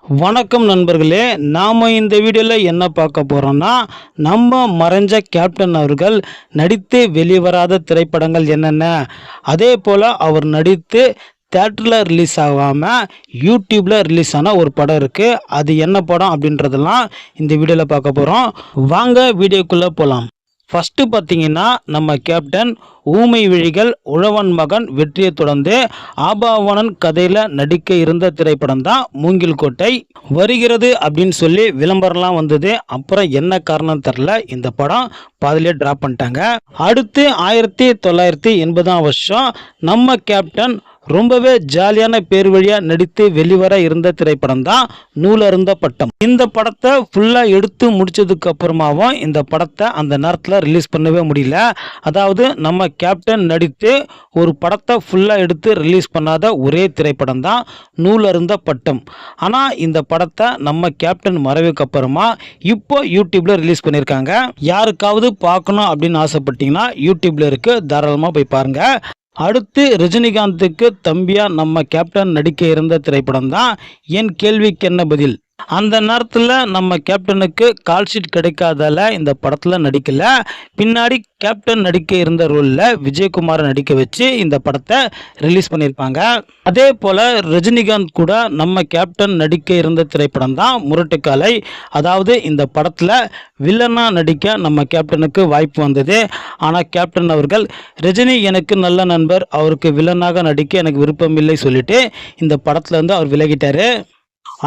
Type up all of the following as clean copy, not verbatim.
வணக்கம் நண்பர்களே, நாம இந்த வீடியோவில் என்ன பார்க்க போறோம்னா, நம்ம மறைஞ்ச கேப்டன் அவர்கள் நடித்து வெளிவராத திரைப்படங்கள் என்னென்ன, அதே போல் அவர் நடித்து தேட்டரில் ரிலீஸ் ஆகாமல் யூடியூப்பில் ரிலீஸ் ஆன ஒரு படம் இருக்குது. அது என்ன படம் அப்படின்றதெல்லாம் இந்த வீடியோவில் பார்க்க போகிறோம். வாங்க வீடியோக்குள்ளே போகலாம். ஃபஸ்ட்டு பார்த்தீங்கன்னா, நம்ம கேப்டன் ஊமை விழிகள், உழவன் மகன் வெற்றியை தொடர்ந்து ஆபாவனன் கதையில் நடிக்க இருந்த திரைப்படம் தான் மூங்கில் கோட்டை வருகிறது அப்படின்னு சொல்லி விளம்பரம்லாம் வந்தது. அப்புறம் என்ன காரணம் தெரில, இந்த படம் பாதிலே ட்ராப் பண்ணிட்டாங்க. அடுத்து 1980ஆம் வருஷம் நம்ம கேப்டன் ரொம்பவே ஜாலியான பேர் வழியா நடித்து வெளிவர இருந்த திரைப்படம் தான் நூலருந்த பட்டம். இந்த படத்தை ஃபுல்லா எடுத்து முடிச்சதுக்கு அப்புறமாவும் இந்த படத்தை அந்த நேரத்தில் ரிலீஸ் பண்ணவே முடியல. அதாவது நம்ம கேப்டன் நடித்து ஒரு படத்தை ஃபுல்லா எடுத்து ரிலீஸ் பண்ணாத ஒரே திரைப்படம் தான் நூலருந்த பட்டம். ஆனால் இந்த படத்தை நம்ம கேப்டன் மறைவுக்கு அப்புறமா இப்போ யூடியூப்ல ரிலீஸ் பண்ணியிருக்காங்க. யாருக்காவது பார்க்கணும் அப்படின்னு ஆசைப்பட்டீங்கன்னா யூடியூப்ல இருக்கு, தாராளமாக போய் பாருங்க. அடுத்து ரஜினிகாந்துக்கு தம்பியா நம்ம கேப்டன் நடிக்க இருந்த திரைப்படம் தான் என் கேள்விக்கு என்ன பதில். அந்த நேரத்தில் நம்ம கேப்டனுக்கு கால் ஷீட் கிடைக்காதால இந்த படத்தில் நடிக்கல. பின்னாடி கேப்டன் நடிக்க இருந்த ரோலில் விஜயகுமாரை நடிக்க வச்சு இந்த படத்தை ரிலீஸ் பண்ணியிருப்பாங்க. அதே போல் ரஜினிகாந்த் கூட நம்ம கேப்டன் நடிக்க இருந்த திரைப்படம் தான் முரட்டுக்காலை. அதாவது இந்த படத்தில் வில்லனா நடிக்க நம்ம கேப்டனுக்கு வாய்ப்பு வந்தது. ஆனால் கேப்டன் அவர்கள் ரஜினி எனக்கு நல்ல நண்பர், அவருக்கு வில்லனாக நடிக்க எனக்கு விருப்பம் இல்லை சொல்லிட்டு இந்த படத்தில் இருந்து அவர் விலகிட்டார்.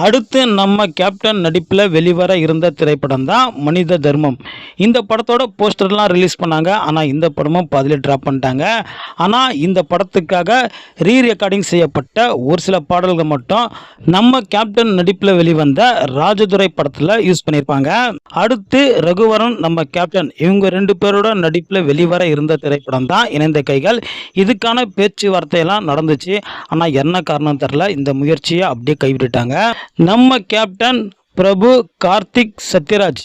அடுத்து நம்ம கேப்டன் நடிப்பில் வெளிவர இருந்த திரைப்படம் தான் மனித தர்மம். இந்த படத்தோட போஸ்டர்லாம் ரிலீஸ் பண்ணாங்க. ஆனால் இந்த படமும் பாதியில் ட்ராப் பண்ணிட்டாங்க. ஆனால் இந்த படத்துக்காக ரெக்கார்டிங் செய்யப்பட்ட ஒரு சில பாடல்கள் மட்டும் நம்ம கேப்டன் நடிப்பில் வெளிவந்த ராஜதுரை படத்தில் யூஸ் பண்ணியிருப்பாங்க. அடுத்து ரகுவரன், நம்ம கேப்டன் இவங்க ரெண்டு பேரோட நடிப்பில் வெளிவர இருந்த திரைப்படம் தான் இணைந்த கைகள். இதுக்கான பேச்சுவார்த்தையெல்லாம் நடந்துச்சு. ஆனால் என்ன காரணம் தெரில, இந்த முயற்சியை அப்படியே கைவிட்டுட்டாங்க. நம்ம கேப்டன், பிரபு, கார்த்திக், சத்யராஜ்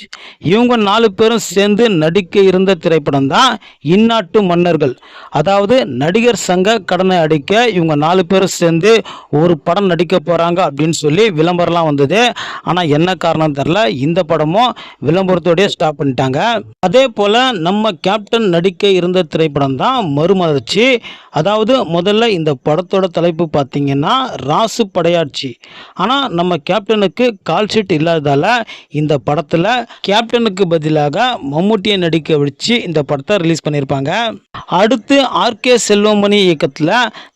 இவங்க 4 பேரும் சேர்ந்து நடிக்க இருந்த திரைப்படம் தான் இந்நாட்டு மன்னர்கள். அதாவது நடிகர் சங்க கடனை அடிக்க இவங்க 4 பேரும் சேர்ந்து ஒரு படம் நடிக்க போகிறாங்க அப்படின்னு சொல்லி விளம்பரம்லாம் வந்தது. ஆனால் என்ன காரணம் தெரில, இந்த படமும் விளம்பரத்தோடய ஸ்டாப் பண்ணிட்டாங்க. அதே போல் நம்ம கேப்டன் நடிக்க இருந்த திரைப்படம் தான் மறுமலர்ச்சி. அதாவது முதல்ல இந்த படத்தோட தலைப்பு பார்த்தீங்கன்னா ராசு படையாட்சி. ஆனால் நம்ம கேப்டனுக்கு கால் ஷீட் இல்லாததால இந்த படத்தில் கேப்டனுக்கு பதிலாக மம்முட்டியை நடிக்க வச்சு இந்த படத்தை ரிலீஸ் பண்ணியிருப்பாங்க. அடுத்து ஆர்கே செல்வமணி இயக்கத்தில்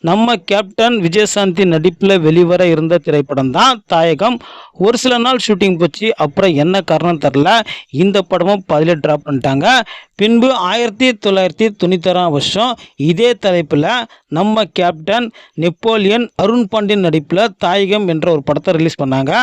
நம்ம கேப்டன் விஜயசாந்தி நடிப்பில் வெளிவர இருந்த திரைப்படம் தான் தாயகம். ஒரு சில நாள் ஷூட்டிங் போச்சு. அப்புறம் என்ன காரணம் தெரில, இந்த படமும் பாதியில் ட்ராப் பண்ணிட்டாங்க. பின்பு 1996ஆம் வருஷம் இதே தலைப்பில் நம்ம கேப்டன் நெப்போலியன் அருண் பாண்டியன் நடிப்பில் தாயகம் என்ற ஒரு படத்தை ரிலீஸ் பண்ணாங்க.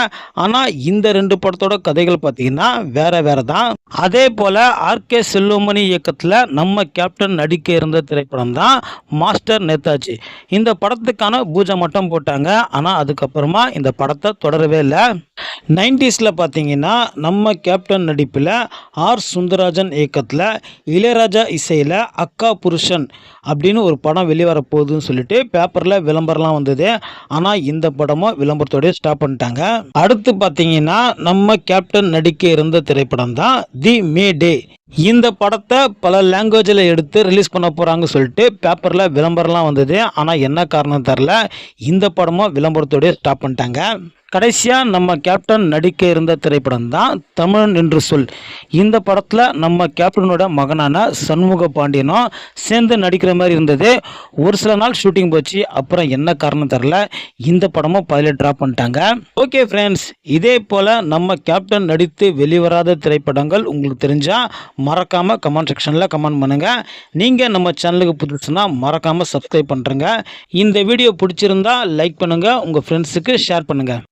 ஆனால் இந்த 2 படத்தோட கதைகள் பார்த்தீங்கன்னா வேற தான். அதே போல் ஆர்கே செல்வமணி இயக்கத்தில் நம்ம கேப்டன் நடிக்க இருந்த திரைப்படம் தான் மாஸ்டர் நேதாஜி. இந்த படத்துக்கான பூஜை மட்டும் போட்டாங்க. ஆனால் அதுக்கப்புறமா இந்த படத்தை தொடரவே இல்லை. 90ஸ்ல பார்த்தீங்கன்னா நம்ம கேப்டன் நடிப்பில் ஆர் சுந்தரராஜன் இயக்கத்தில் இளையராஜா இசையில் அக்கா புருஷன் அப்படின்னு ஒரு படம் வெளிவர போகுதுன்னு சொல்லிட்டு பேப்பரில் விளம்பரம்லாம் வந்தது. ஆனால் இந்த படமும் விளம்பரத்தோடய ஸ்டாப் பண்ணிட்டாங்க. அடுத்து பார்த்தீங்கன்னா நம்ம கேப்டன் நடிக்க இருந்த திரைப்படம் தான் தி மே டே. இந்த படத்தை பல லாங்குவேஜில் எடுத்து ரிலீஸ் பண்ண போகிறாங்க சொல்லிட்டு பேப்பரில் விளம்பரம்லாம் வந்தது. ஆனால் என்ன காரணம் தெரில, இந்த படமும் விளம்பரத்தோடய ஸ்டாப் பண்ணிட்டாங்க. கடைசியாக நம்ம கேப்டன் நடிக்க இருந்த திரைப்படம் தான் தமிழன் என்று சொல். இந்த படத்தில் நம்ம கேப்டனோட மகனான சண்முக பாண்டியனும் சேர்ந்து நடிக்கிற மாதிரி இருந்தது. ஒரு சில நாள் ஷூட்டிங் போச்சு. அப்புறம் என்ன காரணம் தெரில, இந்த படமும் பாதியில் ட்ராப் பண்ணிட்டாங்க. ஓகே ஃப்ரெண்ட்ஸ், இதே போல் நம்ம கேப்டன் நடித்து வெளிவராத திரைப்படங்கள் உங்களுக்கு தெரிஞ்சால் மறக்காமல் கமெண்ட் செக்ஷனில் கமெண்ட் பண்ணுங்கள். நீங்கள் நம்ம சேனலுக்கு புதுசுனா மறக்காமல் சப்ஸ்கிரைப் பண்ணுறங்க. இந்த வீடியோ பிடிச்சிருந்தா லைக் பண்ணுங்கள், உங்கள் ஃப்ரெண்ட்ஸுக்கு ஷேர் பண்ணுங்கள்.